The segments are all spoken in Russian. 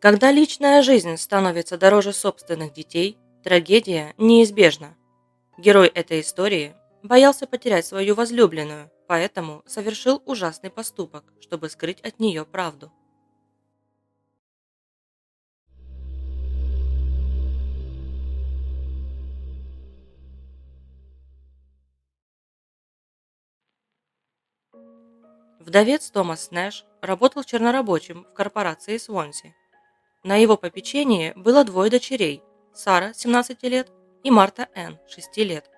Когда личная жизнь становится дороже собственных детей, трагедия неизбежна. Герой этой истории боялся потерять свою возлюбленную, поэтому совершил ужасный поступок, чтобы скрыть от нее правду. Вдовец Томас Нэш работал чернорабочим в корпорации Свонси. На его попечении было двое дочерей – Сара, 17 лет, и Марта Энн, 6 лет.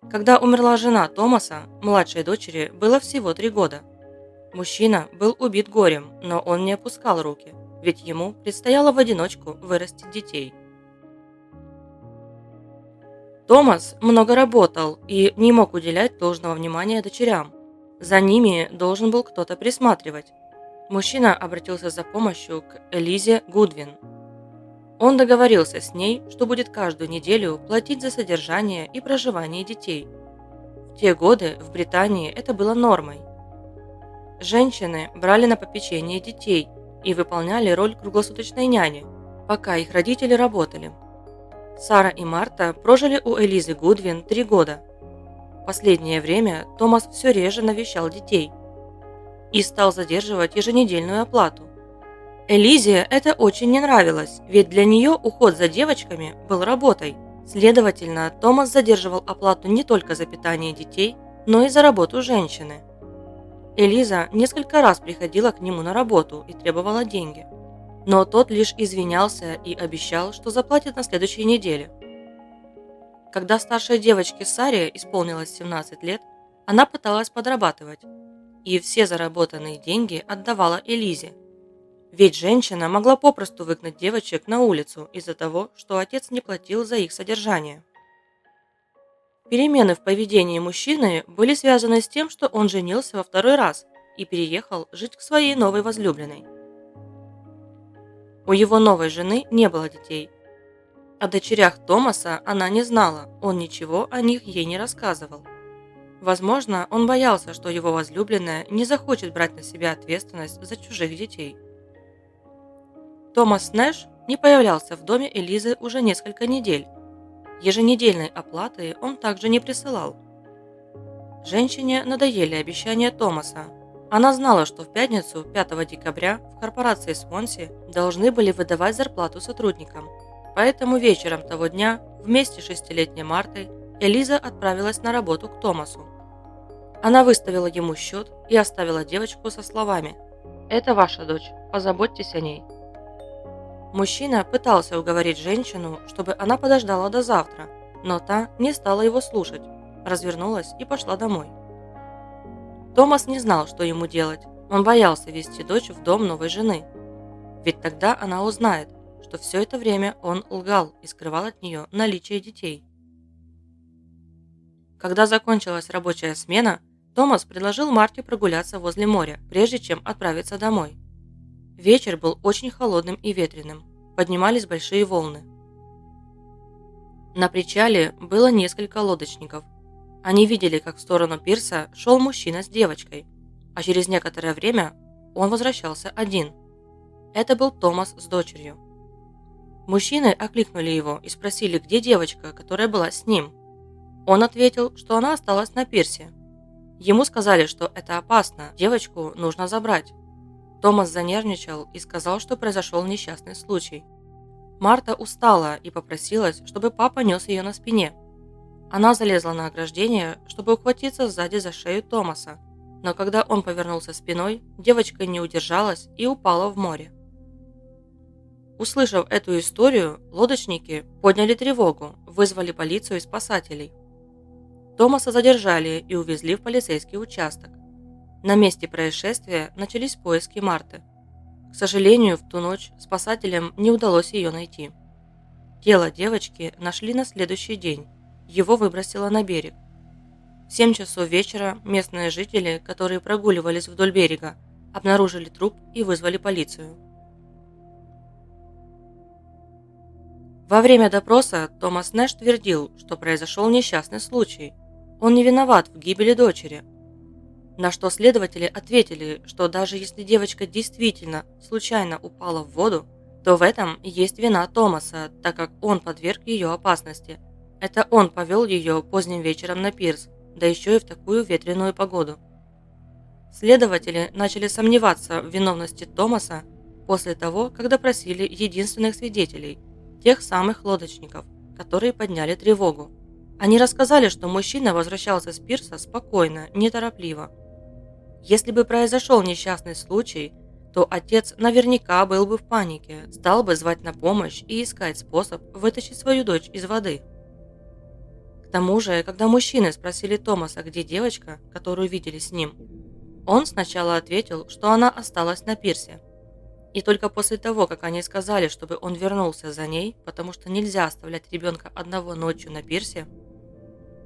Когда умерла жена Томаса, младшей дочери было всего 3 года. Мужчина был убит горем, но он не опускал руки, ведь ему предстояло в одиночку вырастить детей. Томас много работал и не мог уделять должного внимания дочерям. За ними должен был кто-то присматривать. Мужчина обратился за помощью к Элизе Гудвин. Он договорился с ней, что будет каждую неделю платить за содержание и проживание детей. В те годы в Британии это было нормой. Женщины брали на попечение детей и выполняли роль круглосуточной няни, пока их родители работали. Сара и Марта прожили у Элизы Гудвин 3 года. Последнее время Томас все реже навещал детей и стал задерживать еженедельную оплату. Элизе это очень не нравилось, ведь для нее уход за девочками был работой. Следовательно, Томас задерживал оплату не только за питание детей, но и за работу женщины. Элиза несколько раз приходила к нему на работу и требовала деньги. Но тот лишь извинялся и обещал, что заплатит на следующей неделе. Когда старшей девочке Саре исполнилось 17 лет, она пыталась подрабатывать, и все заработанные деньги отдавала Элизе. Ведь женщина могла попросту выгнать девочек на улицу из-за того, что отец не платил за их содержание. Перемены в поведении мужчины были связаны с тем, что он женился во 2-й раз и переехал жить к своей новой возлюбленной. У его новой жены не было детей. О дочерях Томаса она не знала, он ничего о них ей не рассказывал. Возможно, он боялся, что его возлюбленная не захочет брать на себя ответственность за чужих детей. Томас Нэш не появлялся в доме Элизы уже несколько недель. Еженедельной оплаты он также не присылал. Женщине надоели обещания Томаса. Она знала, что в пятницу, 5 декабря, в корпорации Свонси должны были выдавать зарплату сотрудникам. Поэтому вечером того дня вместе с 6-летней Мартой Элиза отправилась на работу к Томасу. Она выставила ему счет и оставила девочку со словами: «Это ваша дочь, позаботьтесь о ней». Мужчина пытался уговорить женщину, чтобы она подождала до завтра, но та не стала его слушать, развернулась и пошла домой. Томас не знал, что ему делать. Он боялся вести дочь в дом новой жены. Ведь тогда она узнает, что все это время он лгал и скрывал от нее наличие детей. Когда закончилась рабочая смена, Томас предложил Марте прогуляться возле моря, прежде чем отправиться домой. Вечер был очень холодным и ветреным. Поднимались большие волны. На причале было несколько лодочников. Они видели, как в сторону пирса шел мужчина с девочкой, а через некоторое время он возвращался один. Это был Томас с дочерью. Мужчины окликнули его и спросили, где девочка, которая была с ним. Он ответил, что она осталась на пирсе. Ему сказали, что это опасно, девочку нужно забрать. Томас занервничал и сказал, что произошел несчастный случай. Марта устала и попросилась, чтобы папа нес ее на спине. Она залезла на ограждение, чтобы ухватиться сзади за шею Томаса, но когда он повернулся спиной, девочка не удержалась и упала в море. Услышав эту историю, лодочники подняли тревогу, вызвали полицию и спасателей. Томаса задержали и увезли в полицейский участок. На месте происшествия начались поиски Марты. К сожалению, в ту ночь спасателям не удалось ее найти. Тело девочки нашли на следующий день. Его выбросило на берег. В 7 часов вечера местные жители, которые прогуливались вдоль берега, обнаружили труп и вызвали полицию. Во время допроса Томас Нэш твердил, что произошел несчастный случай. Он не виноват в гибели дочери. На что следователи ответили, что даже если девочка действительно случайно упала в воду, то в этом есть вина Томаса, так как он подверг ее опасности. Это он повел ее поздним вечером на пирс, да еще и в такую ветреную погоду. Следователи начали сомневаться в виновности Томаса после того, как допросили единственных свидетелей, тех самых лодочников, которые подняли тревогу. Они рассказали, что мужчина возвращался с пирса спокойно, неторопливо. Если бы произошел несчастный случай, то отец наверняка был бы в панике, стал бы звать на помощь и искать способ вытащить свою дочь из воды. К тому же, когда мужчины спросили Томаса, где девочка, которую видели с ним, он сначала ответил, что она осталась на пирсе. И только после того, как они сказали, чтобы он вернулся за ней, потому что нельзя оставлять ребенка одного ночью на пирсе,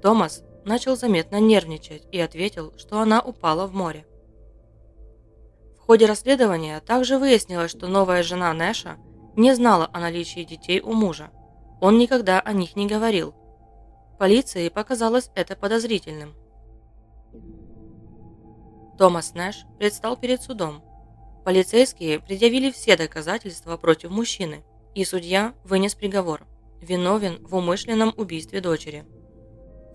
Томас начал заметно нервничать и ответил, что она упала в море. В ходе расследования также выяснилось, что новая жена Нэша не знала о наличии детей у мужа. Он никогда о них не говорил. Полиции показалось это подозрительным. Томас Нэш предстал перед судом. Полицейские предъявили все доказательства против мужчины, и судья вынес приговор: виновен в умышленном убийстве дочери.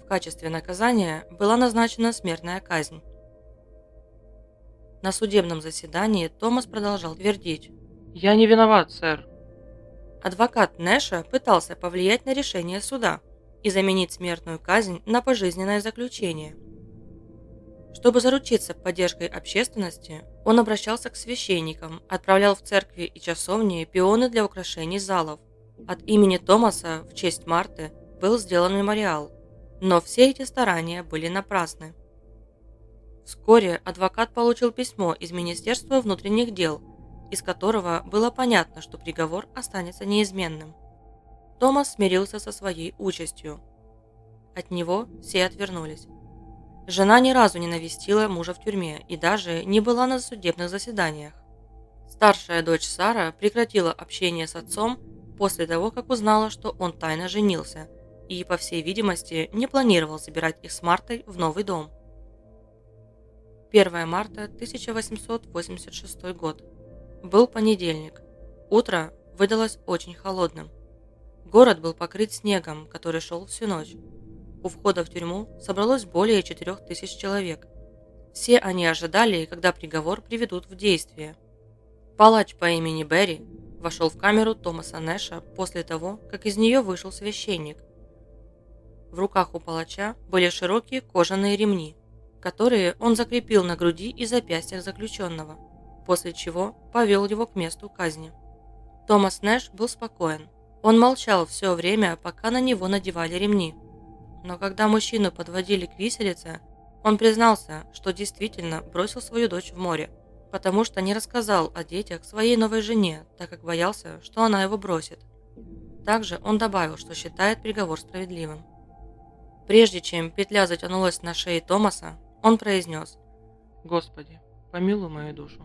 В качестве наказания была назначена смертная казнь. На судебном заседании Томас продолжал твердить: «Я не виноват, сэр». адвокат Нэша пытался повлиять на решение суда и заменить смертную казнь на пожизненное заключение. Чтобы заручиться поддержкой общественности, он обращался к священникам, отправлял в церкви и часовни пионы для украшений залов. От имени Томаса в честь Марты был сделан мемориал, но все эти старания были напрасны. Вскоре адвокат получил письмо из Министерства внутренних дел, из которого было понятно, что приговор останется неизменным. Томас смирился со своей участью. От него все отвернулись. Жена ни разу не навестила мужа в тюрьме и даже не была на судебных заседаниях. Старшая дочь Сара прекратила общение с отцом после того, как узнала, что он тайно женился и, по всей видимости, не планировал забирать их с Мартой в новый дом. 1 марта 1886 год. Был понедельник. Утро выдалось очень холодным. Город был покрыт снегом, который шел всю ночь. У входа в тюрьму собралось более 4000 человек. Все они ожидали, когда приговор приведут в действие. Палач по имени Берри вошел в камеру Томаса Нэша после того, как из нее вышел священник. В руках у палача были широкие кожаные ремни, которые он закрепил на груди и запястьях заключенного, после чего повел его к месту казни. Томас Нэш был спокоен. Он молчал все время, пока на него надевали ремни. Но когда мужчину подводили к виселице, он признался, что действительно бросил свою дочь в море, потому что не рассказал о детях своей новой жене, так как боялся, что она его бросит. Также он добавил, что считает приговор справедливым. Прежде чем петля затянулась на шее Томаса, он произнес: «Господи, помилуй мою душу».